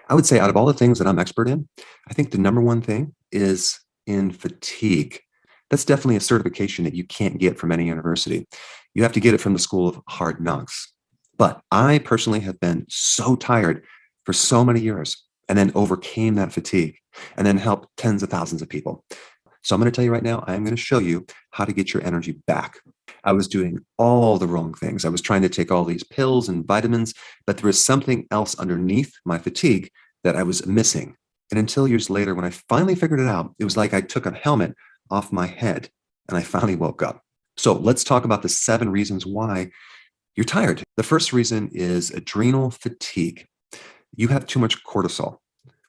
I would say out of all the things that I'm expert in, I think the number one thing is in fatigue. That's definitely a certification that you can't get from any university. You have to get it from the School of Hard Knocks. But I personally have been so tired for so many years and then overcame that fatigue and then helped tens of thousands of people. So I'm going to tell you right now, I'm going to show you how to get your energy back. I was doing all the wrong things. I was trying to take all these pills and vitamins, but there was something else underneath my fatigue that I was missing. And until years later, when I finally figured it out, it was like I took a helmet off my head and I finally woke up. So let's talk about the 7 reasons why you're tired. The first reason is adrenal fatigue. You have too much cortisol.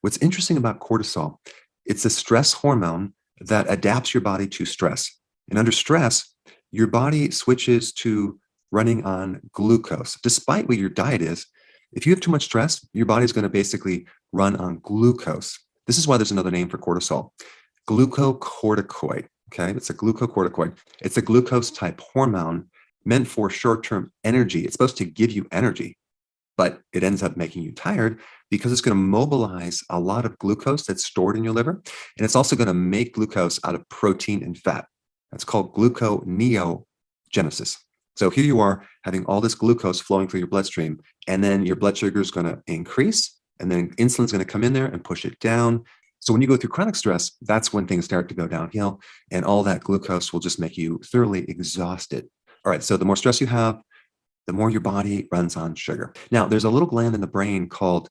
What's interesting about cortisol, it's a stress hormone that adapts your body to stress. And under stress, your body switches to running on glucose. Despite what your diet is, if you have too much stress, your body's going to basically run on glucose. This is why there's another name for cortisol, glucocorticoid. Okay, it's a glucocorticoid. It's a glucose type hormone meant for short-term energy. It's supposed to give you energy, but it ends up making you tired because it's going to mobilize a lot of glucose that's stored in your liver. And it's also going to make glucose out of protein and fat. That's called gluconeogenesis. So here you are having all this glucose flowing through your bloodstream, and then your blood sugar is going to increase, and then insulin's going to come in there and push it down. So when you go through chronic stress, that's when things start to go downhill, and all that glucose will just make you thoroughly exhausted. All right, so the more stress you have, the more your body runs on sugar. Now, there's a little gland in the brain called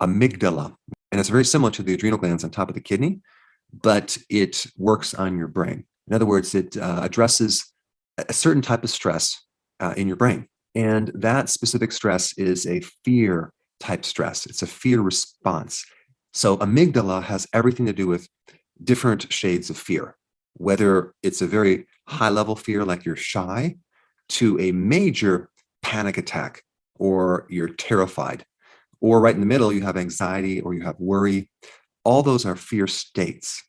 amygdala, and it's very similar to the adrenal glands on top of the kidney, but it works on your brain. In other words, it addresses a certain type of stress in your brain. And that specific stress is a fear type stress. It's a fear response. So amygdala has everything to do with different shades of fear, whether it's a very high level fear like you're shy to a major panic attack or you're terrified, or right in the middle, you have anxiety or you have worry. All those are fear states.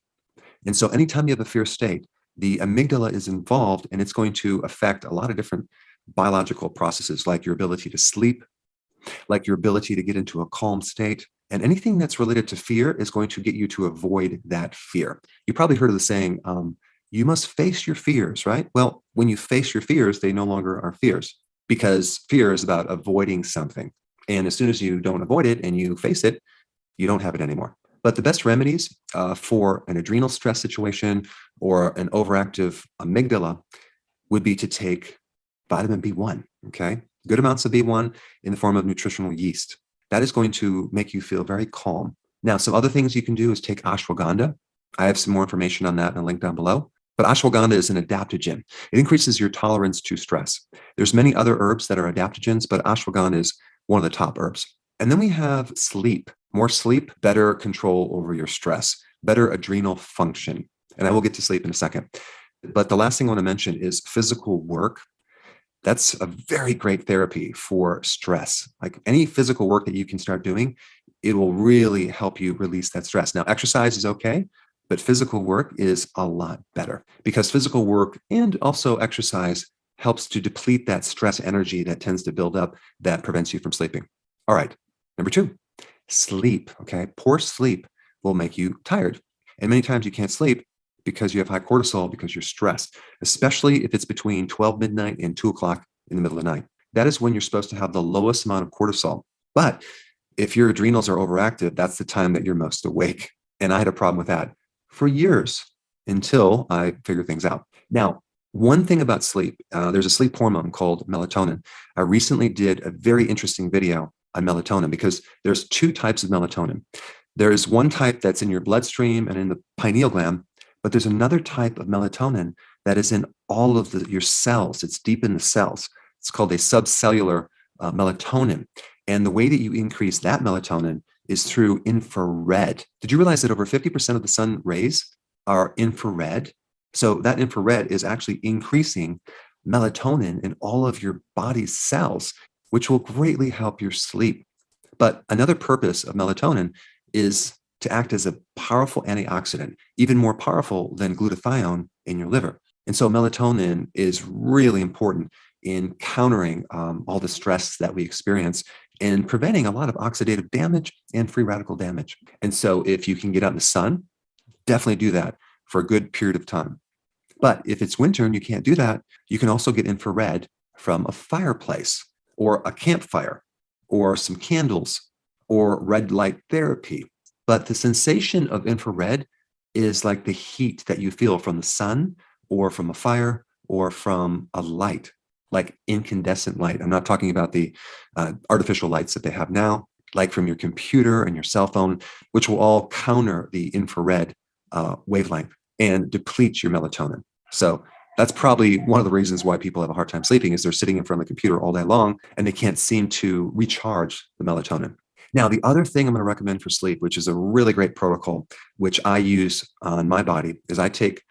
And so anytime you have a fear state, the amygdala is involved, and it's going to affect a lot of different biological processes, like your ability to sleep, like your ability to get into a calm state. And anything that's related to fear is going to get you to avoid that fear. You probably heard of the saying, you must face your fears, right? Well, when you face your fears, they no longer are fears, because fear is about avoiding something. And as soon as you don't avoid it and you face it, you don't have it anymore. But the best remedies for an adrenal stress situation or an overactive amygdala would be to take vitamin B1, okay? Good amounts of B1 in the form of nutritional yeast. That is going to make you feel very calm. Now, some other things you can do is take ashwagandha. I have some more information on that in a link down below. But ashwagandha is an adaptogen. It increases your tolerance to stress. There's many other herbs that are adaptogens, but ashwagandha is one of the top herbs. And then we have sleep. More sleep, better control over your stress, better adrenal function. And I will get to sleep in a second. But the last thing I want to mention is physical work. That's a very great therapy for stress. Like any physical work that you can start doing, it will really help you release that stress. Now, exercise is okay, but physical work is a lot better, because physical work and also exercise helps to deplete that stress energy that tends to build up that prevents you from sleeping. All right, number 2. Sleep, okay? Poor sleep will make you tired. And many times you can't sleep because you have high cortisol because you're stressed, especially if it's between 12 midnight and 2 o'clock in the middle of the night. That is when you're supposed to have the lowest amount of cortisol. But if your adrenals are overactive, that's the time that you're most awake. And I had a problem with that for years until I figured things out. Now, one thing about sleep, there's a sleep hormone called melatonin. I recently did a very interesting video on melatonin because there's 2 types of melatonin. There's one type that's in your bloodstream and in the pineal gland, but there's another type of melatonin that is in all of your cells. It's deep in the cells. It's called a subcellular melatonin. And the way that you increase that melatonin is through infrared. Did you realize that over 50% of the sun rays are infrared? So that infrared is actually increasing melatonin in all of your body's cells, which will greatly help your sleep. But another purpose of melatonin is to act as a powerful antioxidant, even more powerful than glutathione in your liver. And so melatonin is really important in countering all the stress that we experience and preventing a lot of oxidative damage and free radical damage. And so if you can get out in the sun, definitely do that for a good period of time. But if it's winter and you can't do that, you can also get infrared from a fireplace or a campfire or some candles or red light therapy. But the sensation of infrared is like the heat that you feel from the sun or from a fire or from a light, like incandescent light. I'm not talking about the artificial lights that they have now, like from your computer and your cell phone, which will all counter the infrared wavelength and deplete your melatonin. So that's probably one of the reasons why people have a hard time sleeping is they're sitting in front of the computer all day long and they can't seem to recharge the melatonin. Now, the other thing I'm going to recommend for sleep, which is a really great protocol, which I use on my body, is I take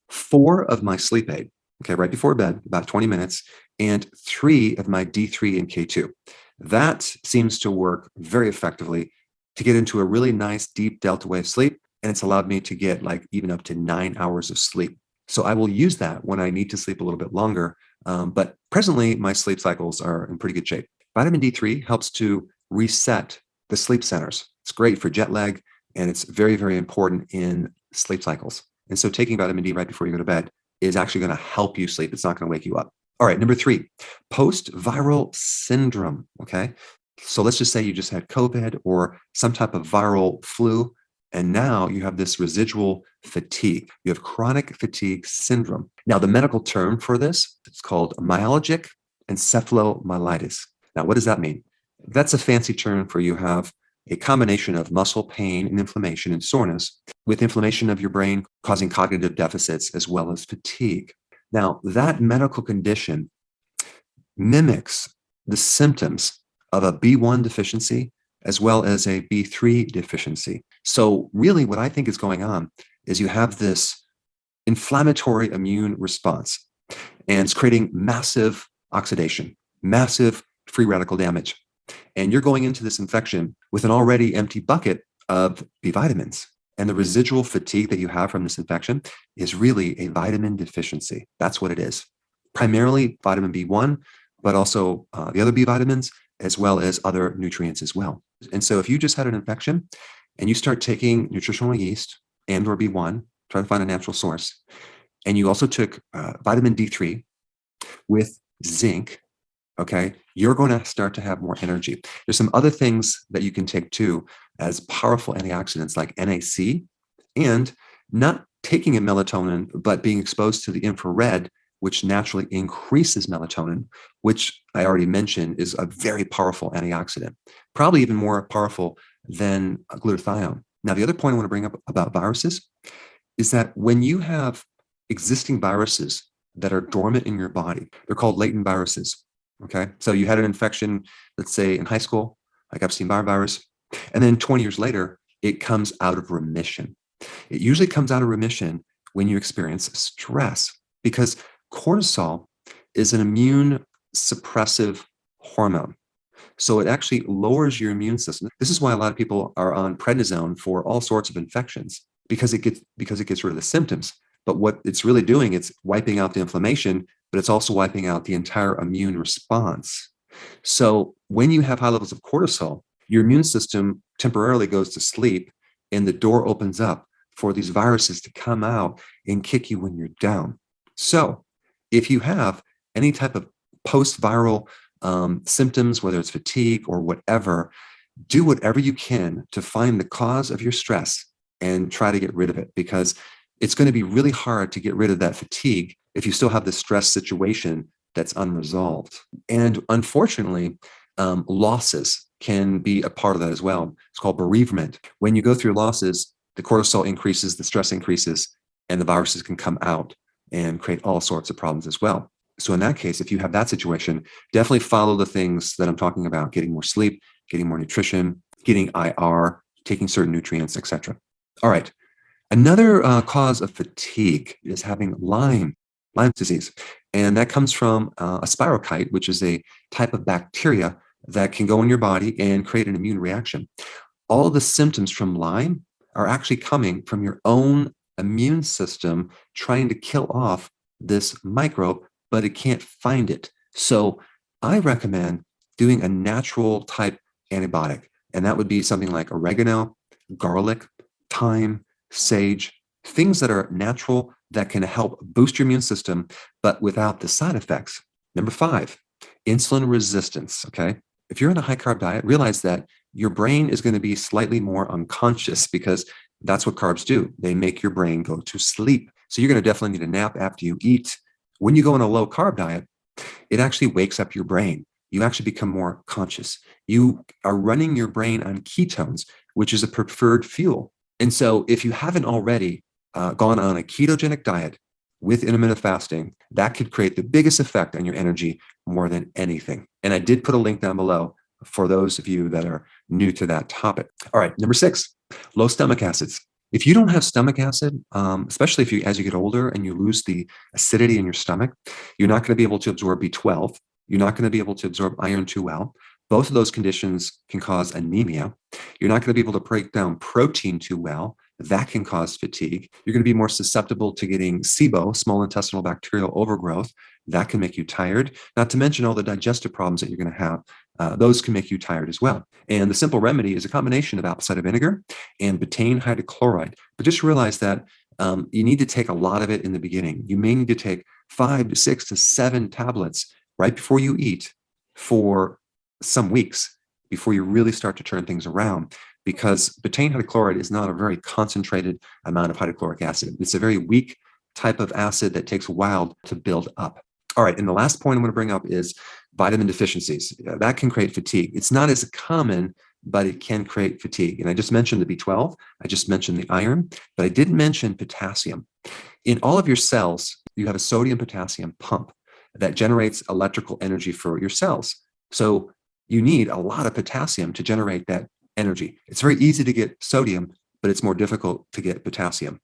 4 of my sleep aid, okay, right before bed, about 20 minutes, and 3 of my D3 and K2. That seems to work very effectively to get into a really nice deep delta wave sleep. And it's allowed me to get like even up to 9 hours of sleep. So I will use that when I need to sleep a little bit longer. But presently, my sleep cycles are in pretty good shape. Vitamin D3 helps to reset the sleep centers. It's great for jet lag, and it's very, very important in sleep cycles. And so taking vitamin D right before you go to bed is actually going to help you sleep. It's not going to wake you up. All right, number 3, post-viral syndrome, okay? So let's just say you just had COVID or some type of viral flu, and now you have this residual fatigue. You have chronic fatigue syndrome. Now, the medical term for this, it's called myalgic encephalomyelitis. Now, what does that mean? That's a fancy term for you have a combination of muscle pain and inflammation and soreness with inflammation of your brain causing cognitive deficits as well as fatigue. Now, that medical condition mimics the symptoms of a B1 deficiency as well as a B3 deficiency. So really what I think is going on is you have this inflammatory immune response, and it's creating massive oxidation, massive free radical damage. And you're going into this infection with an already empty bucket of B vitamins. And the residual fatigue that you have from this infection is really a vitamin deficiency. That's what it is. Primarily vitamin B1, but also the other B vitamins, as well as other nutrients as well. And so if you just had an infection and you start taking nutritional yeast and or B1, try to find a natural source, and you also took vitamin D3 with zinc, okay, you're going to start to have more energy. There's some other things that you can take too as powerful antioxidants like NAC, and not taking a melatonin, but being exposed to the infrared, which naturally increases melatonin, which I already mentioned is a very powerful antioxidant, probably even more powerful than glutathione. Now, the other point I want to bring up about viruses is that when you have existing viruses that are dormant in your body, they're called latent viruses. Okay, so you had an infection, let's say in high school, like Epstein-Barr virus, and then 20 years later, it comes out of remission. It usually comes out of remission when you experience stress, because cortisol is an immune suppressive hormone. So it actually lowers your immune system. This is why a lot of people are on prednisone for all sorts of infections, because it gets rid of the symptoms. But what it's really doing, it's wiping out the inflammation, but it's also wiping out the entire immune response. So when you have high levels of cortisol, your immune system temporarily goes to sleep and the door opens up for these viruses to come out and kick you when you're down. So if you have any type of post-viral symptoms, whether it's fatigue or whatever, do whatever you can to find the cause of your stress and try to get rid of it, because it's going to be really hard to get rid of that fatigue if you still have the stress situation that's unresolved. And unfortunately, losses can be a part of that as well. It's called bereavement. When you go through losses, the cortisol increases, the stress increases, and the viruses can come out and create all sorts of problems as well. So in that case, if you have that situation, definitely follow the things that I'm talking about: getting more sleep, getting more nutrition, getting IR, taking certain nutrients, etc. All right. Another cause of fatigue is having Lyme disease. And that comes from a spirochete, which is a type of bacteria that can go in your body and create an immune reaction. All of the symptoms from Lyme are actually coming from your own immune system trying to kill off this microbe, but it can't find it. So I recommend doing a natural type antibiotic. And that would be something like oregano, garlic, thyme, sage, things that are natural that can help boost your immune system, but without the side effects. Number 5, insulin resistance. Okay. If you're on a high carb diet, realize that your brain is going to be slightly more unconscious because that's what carbs do. They make your brain go to sleep. So you're going to definitely need a nap after you eat. When you go on a low carb diet, it actually wakes up your brain. You actually become more conscious. You are running your brain on ketones, which is a preferred fuel. And so if you haven't already gone on a ketogenic diet with intermittent fasting, that could create the biggest effect on your energy more than anything. And I did put a link down below for those of you that are new to that topic. All right, number 6, low stomach acids. If you don't have stomach acid, especially if you, as you get older and you lose the acidity in your stomach, you're not going to be able to absorb B12. You're not going to be able to absorb iron too well. Both of those conditions can cause anemia. You're not going to be able to break down protein too well. That can cause fatigue. You're going to be more susceptible to getting SIBO, small intestinal bacterial overgrowth. That can make you tired, not to mention all the digestive problems that you're going to have. Those can make you tired as well. And the simple remedy is a combination of apple cider vinegar and betaine hydrochloride. But just realize that you need to take a lot of it in the beginning. You may need to take 5 to 6 to 7 tablets right before you eat for some weeks before you really start to turn things around, because betaine hydrochloride is not a very concentrated amount of hydrochloric acid. It's a very weak type of acid that takes a while to build up. All right, and the last point I'm going to bring up is vitamin deficiencies. That can create fatigue. It's not as common, but it can create fatigue. And I just mentioned the B12, I just mentioned the iron, but I didn't mention potassium. In all of your cells, you have a sodium-potassium pump that generates electrical energy for your cells. So you need a lot of potassium to generate that energy. It's very easy to get sodium, but it's more difficult to get potassium.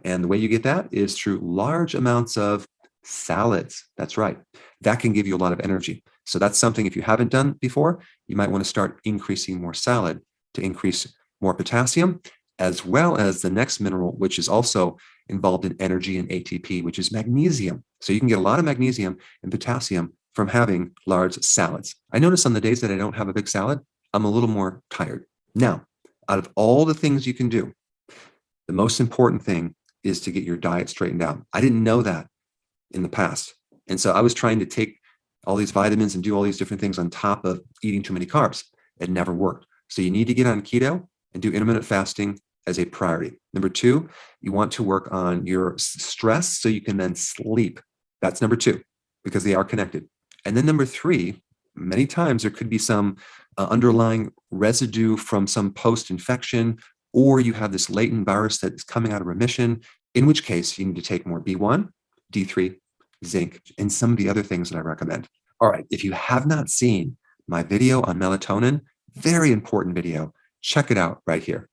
And the way you get that is through large amounts of salads. That's right. That can give you a lot of energy. So that's something, if you haven't done before, you might want to start increasing more salad to increase more potassium, as well as the next mineral, which is also involved in energy and ATP, which is magnesium. So you can get a lot of magnesium and potassium from having large salads. I notice on the days that I don't have a big salad, I'm a little more tired. Now, out of all the things you can do, the most important thing is to get your diet straightened out. I didn't know that in the past. And so I was trying to take all these vitamins and do all these different things on top of eating too many carbs. It never worked. So you need to get on keto and do intermittent fasting as a priority. Number 2, you want to work on your stress so you can then sleep. That's number 2, because they are connected. And then number 3, many times there could be some underlying residue from some post-infection, or you have this latent virus that is coming out of remission, in which case you need to take more B1, D3, zinc, and some of the other things that I recommend. All right, if you have not seen my video on melatonin, very important video, check it out right here.